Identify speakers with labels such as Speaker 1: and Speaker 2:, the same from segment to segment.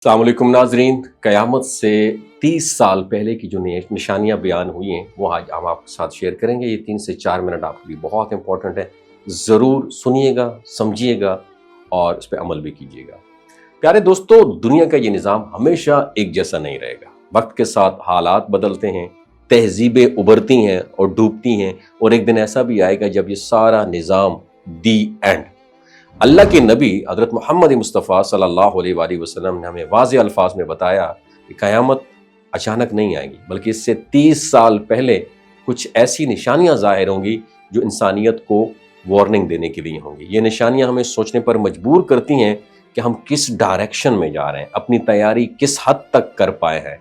Speaker 1: अस्सलाम वालेकुम नाजरीन। क़यामत से 30 साल पहले की जो निशानियाँ बयान हुई हैं वो आज हम आपके साथ शेयर करेंगे। ये 3 से 4 मिनट आपके लिए बहुत इंपॉर्टेंट है। ज़रूर सुनिएगा, समझिएगा और इस पे अमल भी कीजिएगा। प्यारे दोस्तों, दुनिया का ये निज़ाम हमेशा एक जैसा नहीं रहेगा। वक्त के साथ हालात बदलते हैं, तहज़ीबें उभरती हैं और डूबती हैं, और एक दिन ऐसा भी आएगा जब ये सारा निज़ाम दी एंड। अल्लाह के नबी हज़रत मोहम्मद मुस्तफ़ा सल्लल्लाहु अलैहि वसल्लम ने हमें वाज़ेह अल्फाज में बताया कि क़यामत अचानक नहीं आएगी, बल्कि इससे 30 साल पहले कुछ ऐसी निशानियां ज़ाहिर होंगी जो इंसानियत को वार्निंग देने के लिए होंगी। ये निशानियां हमें सोचने पर मजबूर करती हैं कि हम किस डायरेक्शन में जा रहे हैं, अपनी तैयारी किस हद तक कर पाए हैं।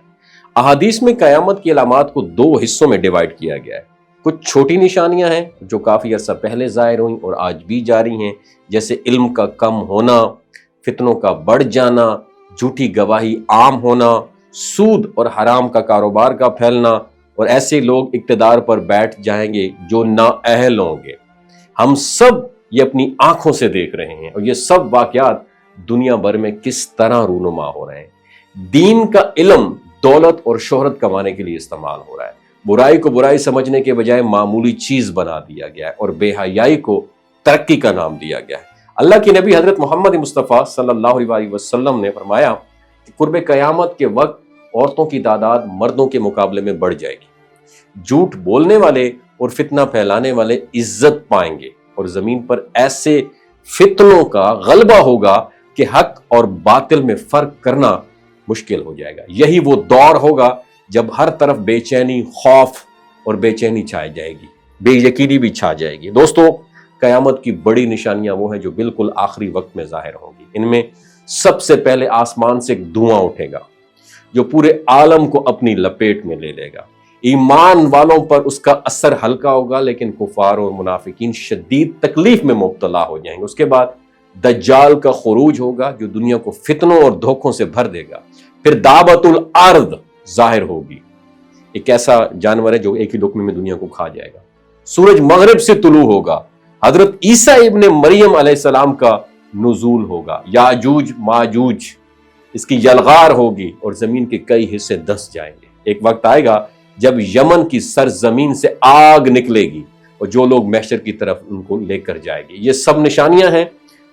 Speaker 1: अहादीस में क़यामत की अलामात को 2 हिस्सों में डिवाइड किया गया है। कुछ छोटी निशानियां हैं जो काफ़ी अर्सा पहले ज़ाहिर हुई और आज भी जारी हैं, जैसे इल्म का कम होना, फितनों का बढ़ जाना, झूठी गवाही आम होना, सूद और हराम का कारोबार का फैलना, और ऐसे लोग इक़्तिदार पर बैठ जाएंगे जो नाअहल होंगे। हम सब ये अपनी आंखों से देख रहे हैं, और ये सब वाक़यात दुनिया भर में किस तरह रूनुमा हो रहे हैं। दीन का इल्म दौलत और शोहरत कमाने के लिए इस्तेमाल हो रहा है। बुराई को बुराई समझने के बजाय मामूली चीज बना दिया गया है, और बेहयाई को तरक्की का नाम दिया गया है। अल्लाह के नबी हजरत मोहम्मद मुस्तफ़ा सल्लल्लाहु अलैहि वसल्लम ने फरमाया कि कुर्बे क़यामत के वक्त औरतों की तादाद मर्दों के मुकाबले में बढ़ जाएगी। झूठ बोलने वाले और फितना फैलाने वाले इज्जत पाएंगे, और जमीन पर ऐसे फितनों का गलबा होगा कि हक और बातिल में फर्क करना मुश्किल हो जाएगा। यही वो दौर होगा जब हर तरफ बेचैनी, खौफ और बेचैनी छाई जाएगी, बेयकीनी भी छा जाएगी। दोस्तों, क़यामत की बड़ी निशानियां वो हैं जो बिल्कुल आखिरी वक्त में जाहिर होंगी। इनमें सबसे पहले आसमान से एक धुआं उठेगा जो पूरे आलम को अपनी लपेट में ले लेगा। ईमान वालों पर उसका असर हल्का होगा, लेकिन कुफार और मुनाफिकीन शदीद तकलीफ में मुब्तला हो जाएंगे। उसके बाद दज्जाल का खुरूज होगा जो दुनिया को फितनों और धोखों से भर देगा। फिर दाबतुल अर्द जाहिर होगी, एक ऐसा जानवर है जो एक ही लुकमे में दुनिया को खा जाएगा। सूरज मगरिब से तुलू होगा। हजरत ईसा इब्ने मरियम अलैहिस्सलाम का नुज़ूल होगा। याजूज माजूज इसकी यलगार होगी, और जमीन के कई हिस्से धंस जाएंगे। एक वक्त आएगा जब यमन की सरजमीन से आग निकलेगी, और जो लोग महशर की तरफ उनको लेकर जाएगी। ये सब निशानियां हैं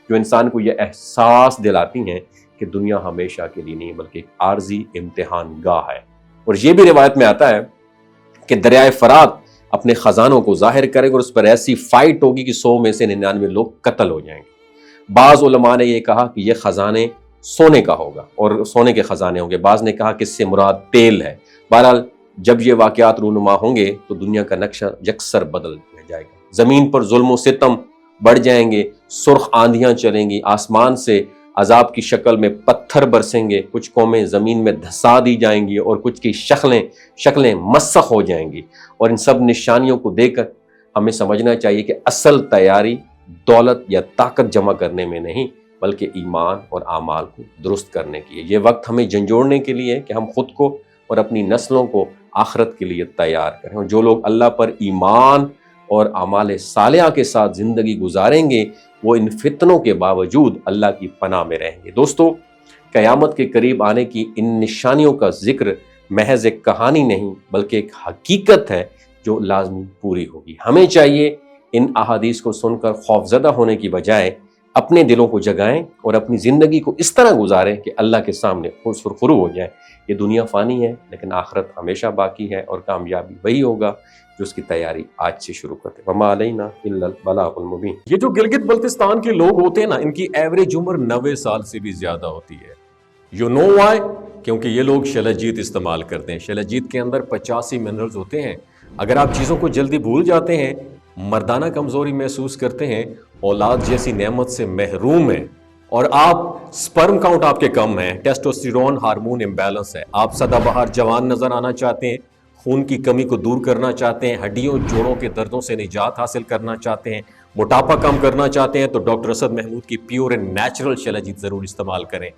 Speaker 1: जो इंसान को यह एहसास दिलाती हैं कि दुनिया हमेशा के लिए नहीं बल्कि एक आर्जी इम्तिहान गाह है। और ये भी रिवायत में आता है कि दरियाए फरात अपने खजानों को जाहिर करेगा, और उस पर ऐसी फाइट होगी कि 100 में से 99 लोग कत्ल हो जाएंगे। बाज़ उलमा ने यह कहा कि यह खजाने सोने का होगा और सोने के खजाने होंगे। बाज़ ने कहा कि इससे मुराद तेल है। बहरहाल, जब ये वाक़यात रूनुमा होंगे तो दुनिया का नक्शा यकसर बदल जाएगा। जमीन पर जुल्म और सितम बढ़ जाएंगे, सुर्ख आंधियां चलेंगी, आसमान से अजाब की शक्ल में पत्थर बरसेंगे, कुछ कौमें ज़मीन में धंसा दी जाएंगी और कुछ की शक्लें मस्ख हो जाएंगी। और इन सब निशानियों को देखकर हमें समझना चाहिए कि असल तैयारी दौलत या ताकत जमा करने में नहीं, बल्कि ईमान और आमाल को दुरुस्त करने की है। ये वक्त हमें झंझोड़ने के लिए है कि हम खुद को और अपनी नस्लों को आखिरत के लिए तैयार करें। और जो लोग अल्लाह पर ईमान और आमाल सालिहा के साथ ज़िंदगी गुजारेंगे, वो इन फितनों के बावजूद अल्लाह की पनाह में रहेंगे। दोस्तों, क़यामत के करीब आने की इन निशानियों का जिक्र महज एक कहानी नहीं बल्कि एक हकीकत है जो लाजमी पूरी होगी। हमें चाहिए इन अहादीस को सुनकर खौफजदा होने की बजाय अपने दिलों को जगाएं और अपनी ज़िंदगी को इस तरह गुजारें कि अल्लाह के सामने सुरखरू हो जाए। ये दुनिया फ़ानी है, लेकिन आखिरत हमेशा बाकी है, और कामयाबी वही होगा जो उसकी तैयारी आज से शुरू करते। वमा अलैना इल्लल बलागुल मुबीन।
Speaker 2: ये जो गिलगित बल्तिस्तान के लोग होते हैं ना, इनकी एवरेज उम्र 90 साल से भी ज्यादा होती है। You know why? क्योंकि ये लोग शलजीत इस्तेमाल करते हैं। शलजीत के अंदर 85 मिनरल्स होते हैं। अगर आप चीज़ों को जल्दी भूल जाते हैं, मर्दाना कमजोरी महसूस करते हैं, औलाद जैसी नेमत से महरूम हैं, और आप स्पर्म काउंट आपके कम है, टेस्टोस्टेरोन हार्मोन इम्बैलेंस है, आप सदाबहार जवान नजर आना चाहते हैं, खून की कमी को दूर करना चाहते हैं, हड्डियों जोड़ों के दर्दों से निजात हासिल करना चाहते हैं, मोटापा कम करना चाहते हैं, तो डॉक्टर असद महमूद की प्योर एंड नेचुरल शलजीत ज़रूर इस्तेमाल करें।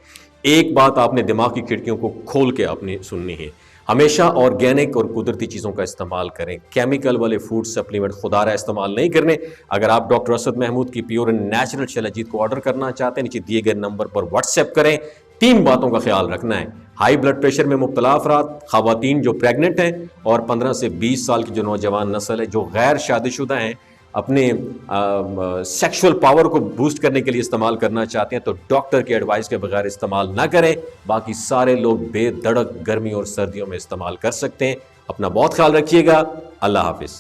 Speaker 2: एक बात आपने दिमाग की खिड़कियों को खोल के आपने सुननी है, हमेशा ऑर्गेनिक और कुदरती चीज़ों का इस्तेमाल करें। केमिकल वाले फूड सप्लीमेंट खुदारा इस्तेमाल नहीं करने। अगर आप डॉक्टर असद महमूद की प्योर एंड नेचुरल शलजीत को ऑर्डर करना चाहते हैं, नीचे दिए गए नंबर पर व्हाट्सएप करें। 3 باتوں کا خیال رکھنا ہے. ہائی بلڈ پریشر میں مبتلا افراد، خواتین جو پریگننٹ ہیں، اور 15 سے 20 سال کی جو نوجوان نسل ہے جو غیر شادی شدہ ہیں، اپنے سیکشول پاور کو بوسٹ کرنے کے لیے استعمال کرنا چاہتے ہیں تو ڈاکٹر کی ایڈوائس کے بغیر استعمال نہ کریں. باقی سارے لوگ بے دھڑک گرمی اور سردیوں میں استعمال کر سکتے ہیں. اپنا بہت خیال رکھیے گا. اللہ حافظ.